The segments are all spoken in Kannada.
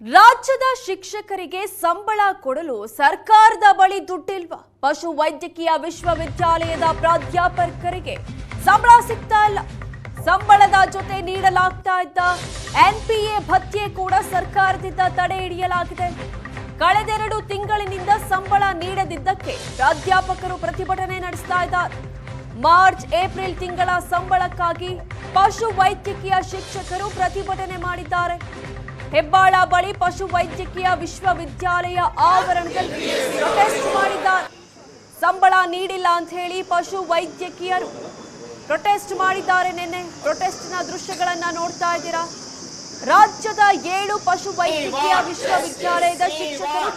ರಾಜ್ಯದ ಶಿಕ್ಷಕರಿಗೆ ಸಂಬಳ ಕೊಡಲು ಸರ್ಕಾರದ ಬಳಿ ದುಡ್ಡಿಲ್ವಾ? ಪಶು ವೈದ್ಯಕೀಯ ವಿಶ್ವವಿದ್ಯಾಲಯದ ಪ್ರಾಧ್ಯಾಪಕರಿಗೆ ಸಂಬಳ ಸಿಗ್ತಾ ಇಲ್ಲ. ಸಂಬಳದ ಜೊತೆ ನೀಡಲಾಗ್ತಾ ಇದ್ದ ಎನ್ಪಿಎ ಭತ್ಯೆ ಕೂಡ ಸರ್ಕಾರದಿಂದ ತಡೆ ಹಿಡಿಯಲಾಗಿದೆ. ಕಳೆದೆರಡು ತಿಂಗಳಿನಿಂದ ಸಂಬಳ ನೀಡದಿದ್ದಕ್ಕೆ ಪ್ರಾಧ್ಯಾಪಕರು ಪ್ರತಿಭಟನೆ ನಡೆಸ್ತಾ ಇದ್ದಾರೆ. ಮಾರ್ಚ್ ಏಪ್ರಿಲ್ ತಿಂಗಳ ಸಂಬಳಕ್ಕಾಗಿ ಪಶು ವೈದ್ಯಕೀಯ ಶಿಕ್ಷಕರು ಪ್ರತಿಭಟನೆ ಮಾಡಿದ್ದಾರೆ. ಹೆಬ್ಬಾಳ ಬಳಿ ಪಶು ವೈದ್ಯಕೀಯ ವಿಶ್ವವಿದ್ಯಾಲಯ ಆವರಣದಲ್ಲಿ ಪ್ರೊಟೆಸ್ಟ್ ಮಾಡಿದ್ದಾರೆ. ಸಂಬಳ ನೀಡಿಲ್ಲ ಅಂತ ಹೇಳಿ ಪಶು ವೈದ್ಯಕೀಯರು ಪ್ರೊಟೆಸ್ಟ್ ಮಾಡಿದ್ದಾರೆ. ನಿನ್ನೆ ಪ್ರೊಟೆಸ್ಟ್ನ ದೃಶ್ಯಗಳನ್ನ ನೋಡ್ತಾ ಇದ್ದೀರಾ. ರಾಜ್ಯದ 7 ಪಶು ವೈದ್ಯಕೀಯ ವಿಶ್ವವಿದ್ಯಾಲಯದ ಶಿಕ್ಷಕರು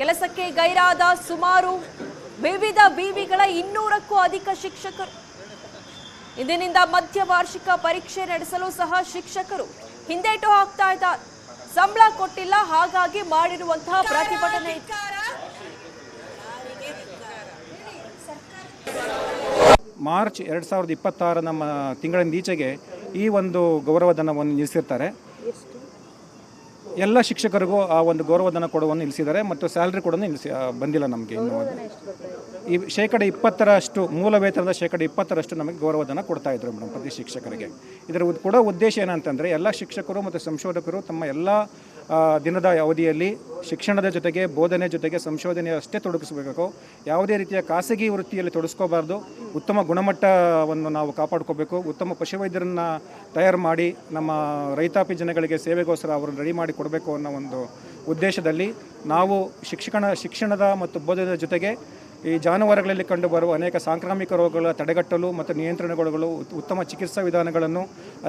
ಕೆಲಸಕ್ಕೆ ಗೈರಾದ ಸುಮಾರು ವಿವಿಧ ವಿವಿಗಳ 200ಕ್ಕೂ ಅಧಿಕ ಶಿಕ್ಷಕರು. ಇಂದಿನಿಂದ ಮಧ್ಯ ವಾರ್ಷಿಕ ಪರೀಕ್ಷೆ ನಡೆಸಲು ಸಹ ಶಿಕ್ಷಕರು ಹಿಂದೇಟು ಹಾಕ್ತಾ ಇದ್ದಾರೆ. ಸಂಬಳ ಕೊಟ್ಟಿಲ್ಲ, ಹಾಗಾಗಿ ಮಾಡಿರುವಂತಹ ಪ್ರತಿಭಟನೆ. ಮಾರ್ಚ್ 2026 ನಮ್ಮ ತಿಂಗಳಿಂದ ಈಚೆಗೆ ಈ ಒಂದು ಗೌರವಧನವನ್ನು ನಿಲ್ಲಿಸಿರ್ತಾರೆ. ಎಲ್ಲ ಶಿಕ್ಷಕರಿಗೂ ಆ ಒಂದು ಗೌರವಧನ ಕೊಡುವನ್ನು ನಿಲ್ಲಿಸಿದ್ದಾರೆ ಮತ್ತು ಸ್ಯಾಲ್ರಿ ಕೂಡ ಬಂದಿಲ್ಲ ನಮಗೆ. ಇನ್ನು ಈ 20% ಮೂಲ ವೇತನದ 20% ನಮಗೆ ಗೌರವಧನ ಕೊಡ್ತಾ ಇದ್ರು ಮೇಡಮ್ ಪ್ರತಿ ಶಿಕ್ಷಕರಿಗೆ. ಇದರ ಕೂಡ ಉದ್ದೇಶ ಏನಂತಂದರೆ ಎಲ್ಲ ಶಿಕ್ಷಕರು ಮತ್ತು ಸಂಶೋಧಕರು ತಮ್ಮ ಎಲ್ಲ ದಿನದ ಅವಧಿಯಲ್ಲಿ ಶಿಕ್ಷಣದ ಜೊತೆಗೆ ಬೋಧನೆ ಜೊತೆಗೆ ಸಂಶೋಧನೆ ಅಷ್ಟೇ ತೊಡಗಿಸಬೇಕು. ಯಾವುದೇ ರೀತಿಯ ಖಾಸಗಿ ವೃತ್ತಿಯಲ್ಲಿ ತೊಡಗಿಸ್ಕೋಬಾರ್ದು. ಉತ್ತಮ ಗುಣಮಟ್ಟವನ್ನು ನಾವು ಕಾಪಾಡ್ಕೋಬೇಕು. ಉತ್ತಮ ಪಶುವೈದ್ಯರನ್ನು ತಯಾರು ಮಾಡಿ ನಮ್ಮ ರೈತಾಪಿ ಜನಗಳಿಗೆ ಸೇವೆಗೋಸ್ಕರ ಅವರನ್ನು ರೆಡಿ ಮಾಡಿ ಕೊಡಬೇಕು ಅನ್ನೋ ಒಂದು ಉದ್ದೇಶದಲ್ಲಿ ನಾವು ಶಿಕ್ಷಣದ ಮತ್ತು ಬೋಧನೆಯ ಜೊತೆಗೆ ಈ ಜಾನುವಾರುಗಳಲ್ಲಿ ಕಂಡುಬರುವ ಅನೇಕ ಸಾಂಕ್ರಾಮಿಕ ರೋಗಗಳ ತಡೆಗಟ್ಟಲು ಮತ್ತು ನಿಯಂತ್ರಣಗಳು, ಉತ್ತಮ ಚಿಕಿತ್ಸಾ ವಿಧಾನಗಳನ್ನು,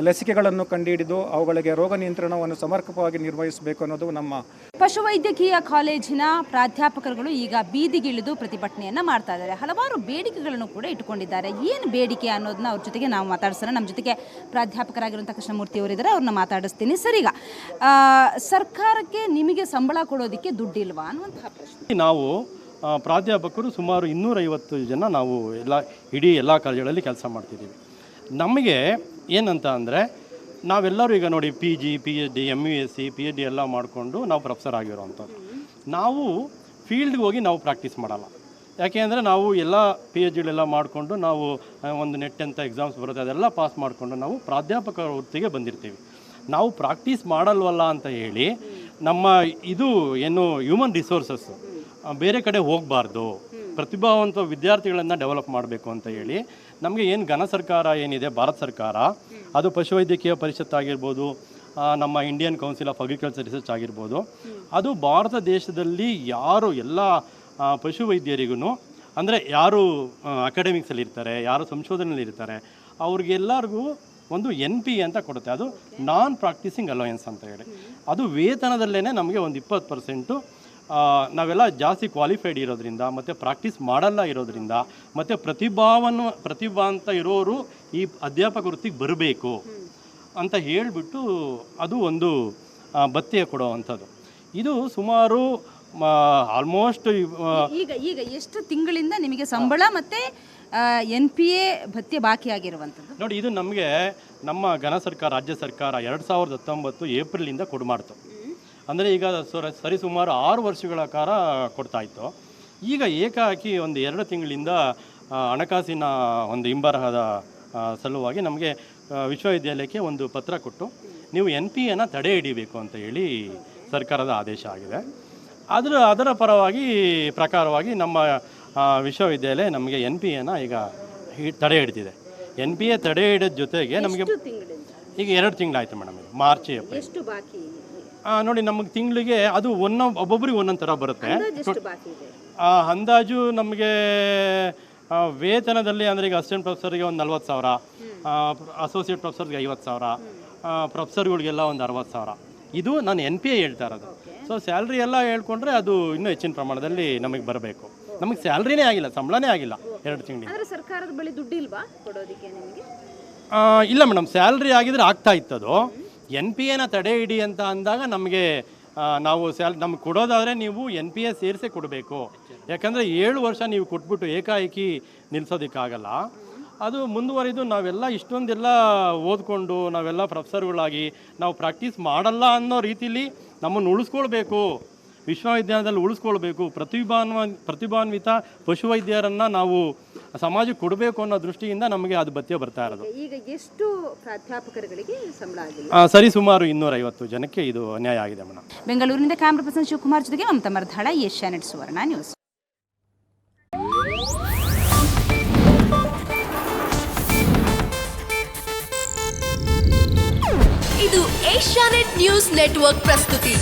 ಲಸಿಕೆಗಳನ್ನು ಕಂಡುಹಿಡಿದು ಅವುಗಳಿಗೆ ರೋಗ ನಿಯಂತ್ರಣವನ್ನು ಸಮರ್ಪಕವಾಗಿ ನಿರ್ವಹಿಸಬೇಕು ಅನ್ನೋದು ನಮ್ಮ ಪಶುವೈದ್ಯಕೀಯ ಕಾಲೇಜಿನ ಪ್ರಾಧ್ಯಾಪಕರುಗಳು ಈಗ ಬೀದಿಗಿಳಿದು ಪ್ರತಿಭಟನೆಯನ್ನು ಮಾಡ್ತಾ ಇದ್ದಾರೆ. ಹಲವಾರು ಬೇಡಿಕೆಗಳನ್ನು ಕೂಡ ಇಟ್ಟುಕೊಂಡಿದ್ದಾರೆ. ಏನು ಬೇಡಿಕೆ ಅನ್ನೋದನ್ನ ಅವ್ರ ಜೊತೆಗೆ ನಾವು ಮಾತಾಡ್ಸೋಣ. ನಮ್ಮ ಜೊತೆಗೆ ಪ್ರಾಧ್ಯಾಪಕರಾಗಿರುವಂಥ ಕೃಷ್ಣಮೂರ್ತಿ ಅವರಿದ್ದಾರೆ, ಅವ್ರನ್ನ ಮಾತಾಡಿಸ್ತೀನಿ. ಸರ್, ಈಗ ಸರ್ಕಾರಕ್ಕೆ ನಿಮಗೆ ಸಂಬಳ ಕೊಡೋದಕ್ಕೆ ದುಡ್ಡಿಲ್ವಾ ಅನ್ನುವಂತಹ ಪ್ರಶ್ನೆ. ನಾವು ಪ್ರಾಧ್ಯಾಪಕರು ಸುಮಾರು 250 ಜನ ನಾವು ಇಡೀ ಎಲ್ಲ ಕಾಲೇಜುಗಳಲ್ಲಿ ಕೆಲಸ ಮಾಡ್ತಿದ್ದೀವಿ. ನಮಗೆ ಏನಂತ ಅಂದರೆ ನಾವೆಲ್ಲರೂ ಈಗ ನೋಡಿ PG, PhD, MUSc, PhD ಎಲ್ಲ ಮಾಡಿಕೊಂಡು ನಾವು ಪ್ರೊಫೆಸರ್ ಆಗಿರೋವಂಥದ್ದು. ನಾವು ಫೀಲ್ಡ್ಗೆ ಹೋಗಿ ನಾವು ಪ್ರಾಕ್ಟೀಸ್ ಮಾಡಲ್ಲ. ಯಾಕೆ ಅಂದರೆ ನಾವು ಎಲ್ಲ PhDಗಳೆಲ್ಲ ಮಾಡಿಕೊಂಡು ನಾವು ಒಂದು ನೆಟ್ ಅಂತ ಎಕ್ಸಾಮ್ಸ್ ಬರುತ್ತೆ, ಅದೆಲ್ಲ ಪಾಸ್ ಮಾಡಿಕೊಂಡು ನಾವು ಪ್ರಾಧ್ಯಾಪಕ ವೃತ್ತಿಗೆ ಬಂದಿರ್ತೀವಿ. ನಾವು ಪ್ರಾಕ್ಟೀಸ್ ಮಾಡಲ್ವಲ್ಲ ಅಂತ ಹೇಳಿ ನಮ್ಮ ಇದು ಏನು ಹ್ಯೂಮನ್ ರಿಸೋರ್ಸಸ್ಸು ಬೇರೆ ಕಡೆ ಹೋಗಬಾರ್ದು, ಪ್ರತಿಭಾವಂತ ವಿದ್ಯಾರ್ಥಿಗಳನ್ನು ಡೆವಲಪ್ ಮಾಡಬೇಕು ಅಂತ ಹೇಳಿ ನಮಗೆ ಏನು ಘನ ಸರ್ಕಾರ ಏನಿದೆ ಭಾರತ ಸರ್ಕಾರ, ಅದು ಪಶುವೈದ್ಯಕೀಯ ಪರಿಷತ್ ಆಗಿರ್ಬೋದು, ನಮ್ಮ Indian council of agriculture research ಆಗಿರ್ಬೋದು, ಅದು ಭಾರತ ದೇಶದಲ್ಲಿ ಯಾರು ಎಲ್ಲ ಪಶುವೈದ್ಯರಿಗೂ ಅಂದರೆ ಯಾರು ಅಕಾಡೆಮಿಕ್ಸಲ್ಲಿ ಇರ್ತಾರೆ, ಯಾರು ಸಂಶೋಧನೆಯಲ್ಲಿ ಇರ್ತಾರೆ, ಅವ್ರಿಗೆಲ್ಲರಿಗೂ ಒಂದು NPA ಅಂತ ಕೊಡುತ್ತೆ. ಅದು ನಾನ್ ಪ್ರಾಕ್ಟೀಸಿಂಗ್ ಅಲೋಯನ್ಸ್ ಅಂತ ಹೇಳಿ. ಅದು ವೇತನದಲ್ಲೇ ನಮಗೆ ಒಂದು 20% ನಾವೆಲ್ಲ ಜಾಸ್ತಿ ಕ್ವಾಲಿಫೈಡ್ ಇರೋದ್ರಿಂದ ಮತ್ತು ಪ್ರಾಕ್ಟೀಸ್ ಮಾಡಲ್ಲ ಇರೋದ್ರಿಂದ ಮತ್ತು ಪ್ರತಿಭಾ ಅಂತ ಇರೋರು ಈ ಅಧ್ಯಾಪಕ ವೃತ್ತಿಗೆ ಬರಬೇಕು ಅಂತ ಹೇಳಿಬಿಟ್ಟು ಅದು ಒಂದು ಭತ್ಯೆ ಕೊಡುವಂಥದ್ದು. ಇದು ಸುಮಾರು ಆಲ್ಮೋಸ್ಟ್ ಈಗ ಎಷ್ಟು ತಿಂಗಳಿಂದ ನಿಮಗೆ ಸಂಬಳ ಮತ್ತು NPA ಭತ್ಯೆ ಬಾಕಿ ಆಗಿರುವಂಥದ್ದು? ನೋಡಿ, ಇದು ನಮಗೆ ನಮ್ಮ ಘನ ಸರ್ಕಾರ, ರಾಜ್ಯ ಸರ್ಕಾರ 2019 ಏಪ್ರಿಲಿಂದ ಕೊಡು ಮಾಡ್ತು. ಅಂದರೆ ಈಗ ಸರಿಸುಮಾರು 6 ವರ್ಷಗಳ ಕಾಲ ಕೊಡ್ತಾಯಿತ್ತು. ಈಗ ಏಕಾಏಕಿ ಒಂದು 2 ತಿಂಗಳಿಂದ ಹಣಕಾಸಿನ ಒಂದು ಹಿಂಬರಹದ ಸಲುವಾಗಿ ನಮಗೆ ವಿಶ್ವವಿದ್ಯಾಲಯಕ್ಕೆ ಒಂದು ಪತ್ರ ಕೊಟ್ಟು ನೀವು NPAನ ತಡೆ ಹಿಡಿಬೇಕು ಅಂತ ಹೇಳಿ ಸರ್ಕಾರದ ಆದೇಶ ಆಗಿದೆ. ಅದರ ಪ್ರಕಾರವಾಗಿ ನಮ್ಮ ವಿಶ್ವವಿದ್ಯಾಲಯ ನಮಗೆ NPAನ ಈಗ ತಡೆ ಹಿಡಿದಿದೆ. NPA ತಡೆ ಹಿಡಿದ ಜೊತೆಗೆ ನಮಗೆ ಈಗ 2 ತಿಂಗಳಾಯಿತು ಮೇಡಮ್. ಇದು ಮಾರ್ಚ್ ಏಪ್ರಿಲ್. ನೋಡಿ, ನಮಗೆ ತಿಂಗಳಿಗೆ ಅದು ಒಬ್ಬೊಬ್ಬರಿಗೆ ಒಂದೊಂದು ಥರ ಬರುತ್ತೆ. ಅಂದಾಜು ನಮಗೆ ವೇತನದಲ್ಲಿ ಅಂದರೆ ಈಗ ಅಸಿಸ್ಟೆಂಟ್ ಪ್ರೊಫೆಸರ್ಗೆ ಒಂದು 40,000, ಅಸೋಸಿಯೇಟ್ ಪ್ರೊಫೆಸರ್ಗೆ 50,000, ಪ್ರೊಫೆಸರ್ಗಳಿಗೆಲ್ಲ ಒಂದು 60,000. ಇದು ನಾನು NPA ಹೇಳ್ತಾ ಇರೋದು. ಸೊ ಸ್ಯಾಲ್ರಿ ಎಲ್ಲ ಹೇಳ್ಕೊಂಡ್ರೆ ಅದು ಇನ್ನೂ ಹೆಚ್ಚಿನ ಪ್ರಮಾಣದಲ್ಲಿ ನಮಗೆ ಬರಬೇಕು. ನಮಗೆ ಸ್ಯಾಲ್ರಿನೇ ಆಗಿಲ್ಲ, ಸಂಬಳನೇ ಆಗಿಲ್ಲ 2 ತಿಂಗಳಿಗೆ. ಸರ್ಕಾರದ ಬಳಿ ದುಡ್ಡಿಲ್ವಾ ಕೊಡೋದಕ್ಕೆ ನಿಮಗೆ? ಇಲ್ಲ ಮೇಡಮ್, ಸ್ಯಾಲ್ರಿ ಆಗಿದ್ರೆ ಆಗ್ತಾ ಇತ್ತದು. NPAನ ತಡೆ ಹಿಡಿ ಅಂತ ಅಂದಾಗ ನಮಗೆ ನಾವು ನಮ್ಗೆ ಕೊಡೋದಾದರೆ ನೀವು NPA ಸೇರಿಸೇ ಕೊಡಬೇಕು. ಯಾಕಂದರೆ 7 ವರ್ಷ ನೀವು ಕೊಟ್ಬಿಟ್ಟು ಏಕಾಏಕಿ ನಿಲ್ಲಿಸೋದಕ್ಕಾಗಲ್ಲ. ಅದು ಮುಂದುವರಿದು ನಾವೆಲ್ಲ ಇಷ್ಟೊಂದೆಲ್ಲ ಓದ್ಕೊಂಡು ನಾವೆಲ್ಲ ಪ್ರೊಫೆಸರ್ಗಳಾಗಿ ನಾವು ಪ್ರಾಕ್ಟೀಸ್ ಮಾಡಲ್ಲ ಅನ್ನೋ ರೀತಿಲಿ ನಮ್ಮನ್ನು ಉಳಿಸ್ಕೊಳ್ಬೇಕು, ವಿಶ್ವವಿದ್ಯಾಲಯದಲ್ಲಿ ಉಳಿಸ್ಕೊಳ್ಬೇಕು, ಪ್ರತಿಭಾನ್ವಿತ ಪಶುವೈದ್ಯರನ್ನು ನಾವು ಸಮಾಜಕ್ಕೆ ಕೊಡಬೇಕು ಅನ್ನೋ ದೃಷ್ಟಿಯಿಂದ ನಮಗೆ ಅದು ಭತ್ಯೆ ಬರ್ತಾ ಇರೋದು. ಈಗ ಎಷ್ಟು ಪ್ರಾಧ್ಯಾಪಕರುಗಳಿಗೆ ಸಂಬಳ ಆಗಿದೆ? ಸರಿ, ಸುಮಾರು 250 ಜನಕ್ಕೆ ಇದು ಅನ್ಯಾಯ ಆಗಿದೆ ಮೇಡಮ್. ಬೆಂಗಳೂರಿನಿಂದ ಕ್ಯಾಮ್ರಾ ಪರ್ಸನ್ ಶಿವಕುಮಾರ್ ಜೊತೆಗೆ ಮಮತಾ ಮರ್ಧಾಳ, ಏಷ್ಯಾನೆಟ್ ಸುವರ್ಣ ನ್ಯೂಸ್. ಇದು ಏಷ್ಯಾನೆಟ್ ನ್ಯೂಸ್ ನೆಟ್ವರ್ಕ್ ಪ್ರಸ್ತುತಿ.